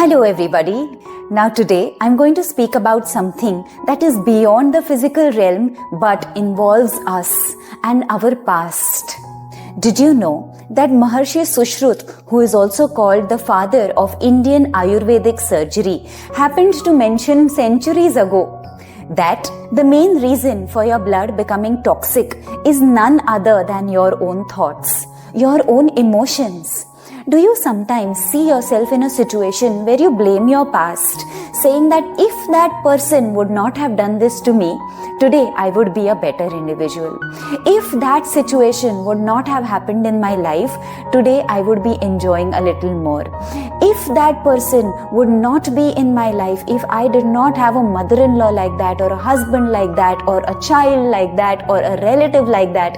Hello everybody. Now today I'm going to speak about something that is beyond the physical realm but involves us and our past. Did you know that Maharshi Sushruta, who is also called the father of Indian Ayurvedic surgery, happened to mention centuries ago that the main reason for your blood becoming toxic is none other than your own thoughts, your own emotions. Do you sometimes see yourself in a situation where you blame your past, saying that if that person would not have done this to me, today I would be a better individual. If that situation would not have happened in my life, today I would be enjoying a little more. If that person would not be in my life, if I did not have a mother-in-law like that, or a husband like that, or a child like that, or a relative like that,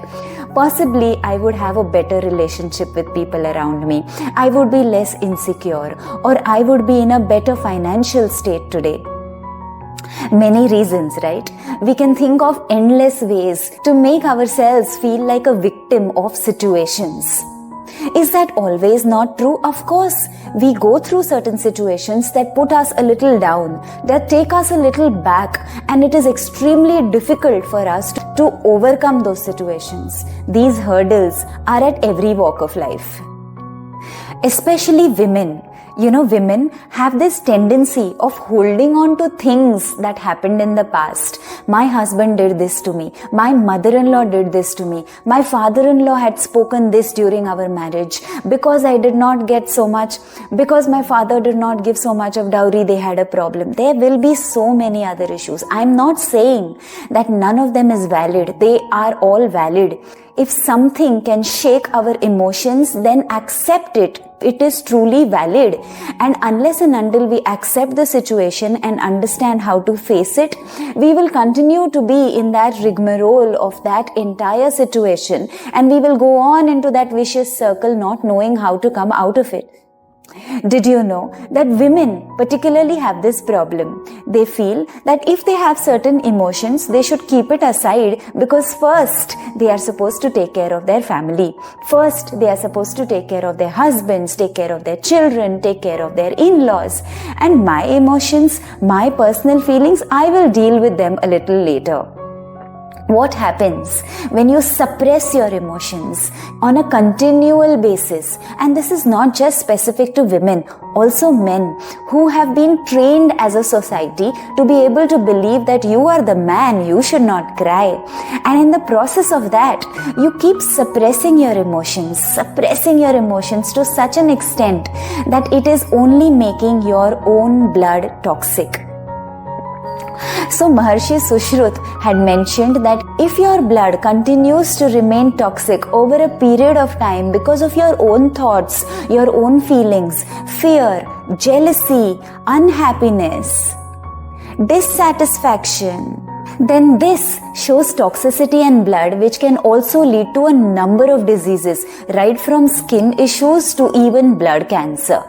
possibly I would have a better relationship with people around me. I would be less insecure, or I would be in a better financial state today. Many reasons, right? We can think of endless ways to make ourselves feel like a victim of situations. Is that always not true? Of course, we go through certain situations that put us a little down, that take us a little back, and it is extremely difficult for us to overcome those situations. These hurdles are at every walk of life. Especially women. Women have this tendency of holding on to things that happened in the past. My husband did this to me. My mother-in-law did this to me. My father-in-law had spoken this during our marriage. Because I did not get so much, because my father did not give so much of dowry, they had a problem. There will be so many other issues. I'm not saying that none of them is valid. They are all valid. If something can shake our emotions, then accept it. It is truly valid. And unless and until we accept the situation and understand how to face it, we will continue to be in that rigmarole of that entire situation, and we will go on into that vicious circle not knowing how to come out of it. Did you know that women particularly have this problem? They feel that if they have certain emotions, they should keep it aside because first they are supposed to take care of their family. First they are supposed to take care of their husbands, take care of their children, take care of their in-laws. And my emotions, my personal feelings, I will deal with them a little later. What happens when you suppress your emotions on a continual basis? And this is not just specific to women, also men who have been trained as a society to be able to believe that you are the man, you should not cry. And in the process of that, you keep suppressing your emotions to such an extent that it is only making your own blood toxic. So Maharshi Sushruta had mentioned that if your blood continues to remain toxic over a period of time because of your own thoughts, your own feelings, fear, jealousy, unhappiness, dissatisfaction, then this shows toxicity in blood, which can also lead to a number of diseases, right from skin issues to even blood cancer.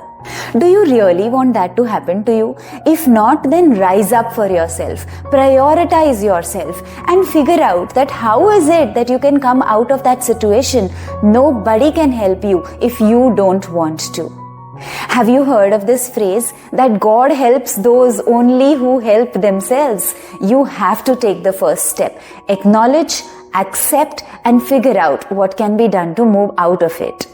Do you really want that to happen to you? If not, then rise up for yourself, prioritize yourself, and figure out that how is it that you can come out of that situation. Nobody can help you if you don't want to. Have you heard of this phrase that God helps those only who help themselves? You have to take the first step. Acknowledge, accept, and figure out what can be done to move out of it.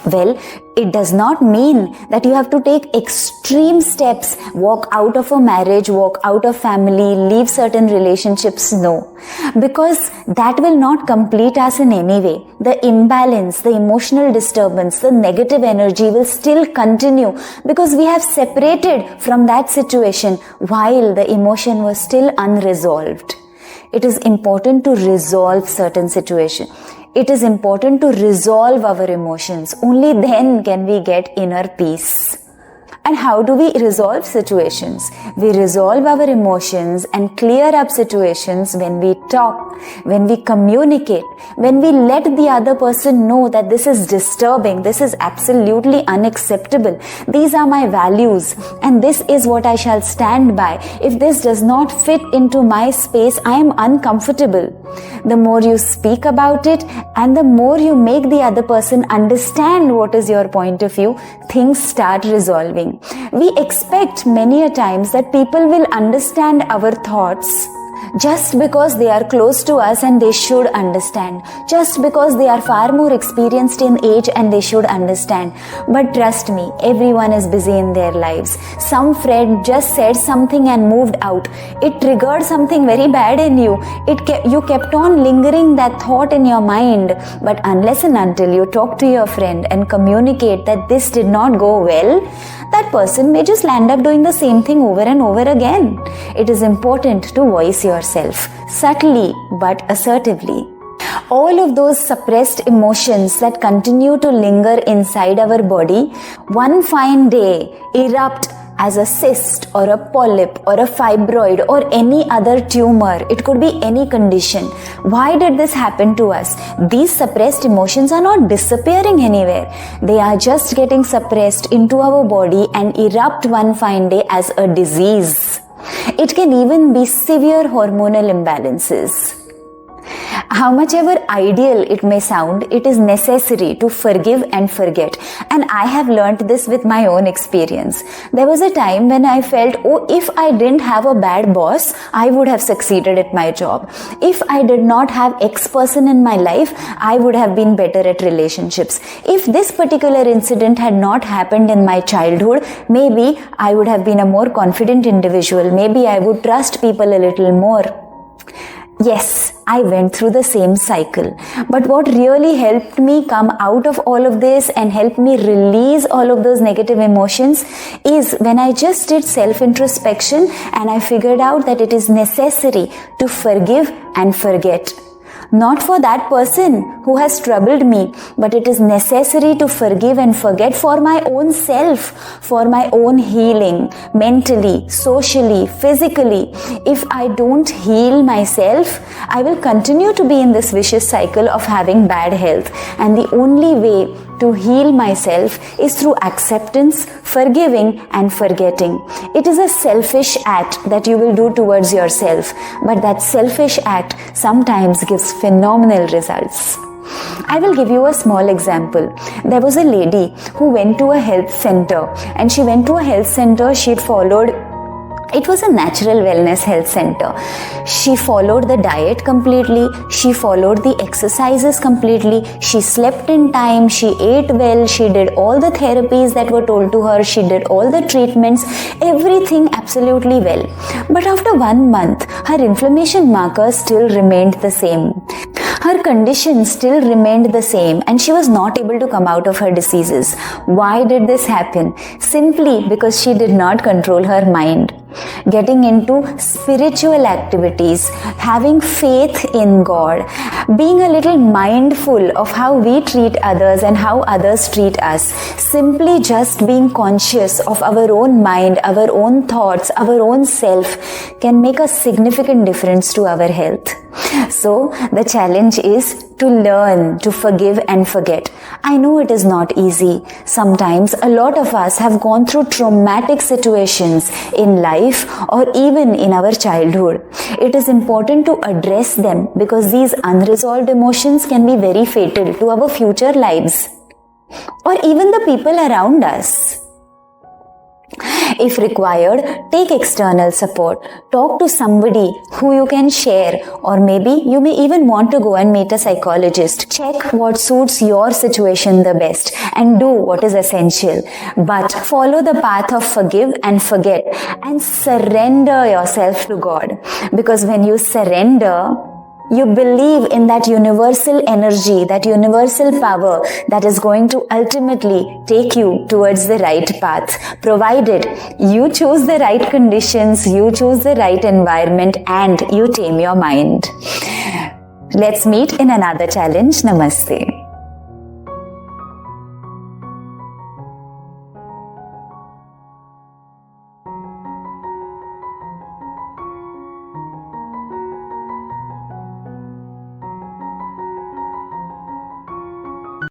Well, it does not mean that you have to take extreme steps, walk out of a marriage, walk out of family, leave certain relationships. No, because that will not complete us in any way. The imbalance, the emotional disturbance, the negative energy will still continue because we have separated from that situation while the emotion was still unresolved. It is important to resolve certain situations. It is important to resolve our emotions. Only then can we get inner peace. And how do we resolve situations? We resolve our emotions and clear up situations when we talk, when we communicate, when we let the other person know that this is disturbing, this is absolutely unacceptable. These are my values and this is what I shall stand by. If this does not fit into my space, I am uncomfortable. The more you speak about it and the more you make the other person understand what is your point of view, things start resolving. time. We expect many a times that people will understand our thoughts just because they are close to us and they should understand, just because they are far more experienced in age and they should understand. But trust me, everyone is busy in their lives. Some friend just said something and moved out. It triggered something very bad in you. You kept on lingering that thought in your mind. But unless and until you talk to your friend and communicate that this did not go well, that person may just land up doing the same thing over and over again. It is important to voice yourself subtly but assertively. All of those suppressed emotions that continue to linger inside our body, one fine day erupt as a cyst or a polyp or a fibroid or any other tumor. It could be any condition. Why did this happen to us? These suppressed emotions are not disappearing anywhere. They are just getting suppressed into our body and erupt one fine day as a disease. It can even be severe hormonal imbalances. How much ever ideal it may sound, it is necessary to forgive and forget. And I have learnt this with my own experience. There was a time when I felt, if I didn't have a bad boss, I would have succeeded at my job. If I did not have X person in my life, I would have been better at relationships. If this particular incident had not happened in my childhood, maybe I would have been a more confident individual. Maybe I would trust people a little more. Yes, I went through the same cycle. But what really helped me come out of all of this and helped me release all of those negative emotions is when I just did self-introspection and I figured out that it is necessary to forgive and forget. Not for that person who has troubled me, but it is necessary to forgive and forget for my own self, for my own healing, mentally, socially, physically. If I don't heal myself, I will continue to be in this vicious cycle of having bad health. And the only way to heal myself is through acceptance, forgiving and forgetting. It is a selfish act that you will do towards yourself, but that selfish act sometimes gives phenomenal results. I will give you a small example. There was a lady who went to a health center, and she went to a health center, it was a natural wellness health center. She followed the diet completely. She followed the exercises completely. She slept in time. She ate well. She did all the therapies that were told to her. She did all the treatments. Everything absolutely well. But after 1 month, her inflammation markers still remained the same. Her condition still remained the same and she was not able to come out of her diseases. Why did this happen? Simply because she did not control her mind. Getting into spiritual activities, having faith in God, being a little mindful of how we treat others and how others treat us, simply just being conscious of our own mind, our own thoughts, our own self can make a significant difference to our health. So the challenge is to learn to forgive and forget. I know it is not easy. Sometimes a lot of us have gone through traumatic situations in life or even in our childhood. It is important to address them because these unresolved emotions can be very fatal to our future lives or even the people around us. If required, take external support. Talk to somebody who you can share, or maybe you may even want to go and meet a psychologist. Check what suits your situation the best and do what is essential. But follow the path of forgive and forget and surrender yourself to God. Because when you surrender, you believe in that universal energy, that universal power that is going to ultimately take you towards the right path, provided you choose the right conditions, you choose the right environment, and you tame your mind. Let's meet in another challenge. Namaste.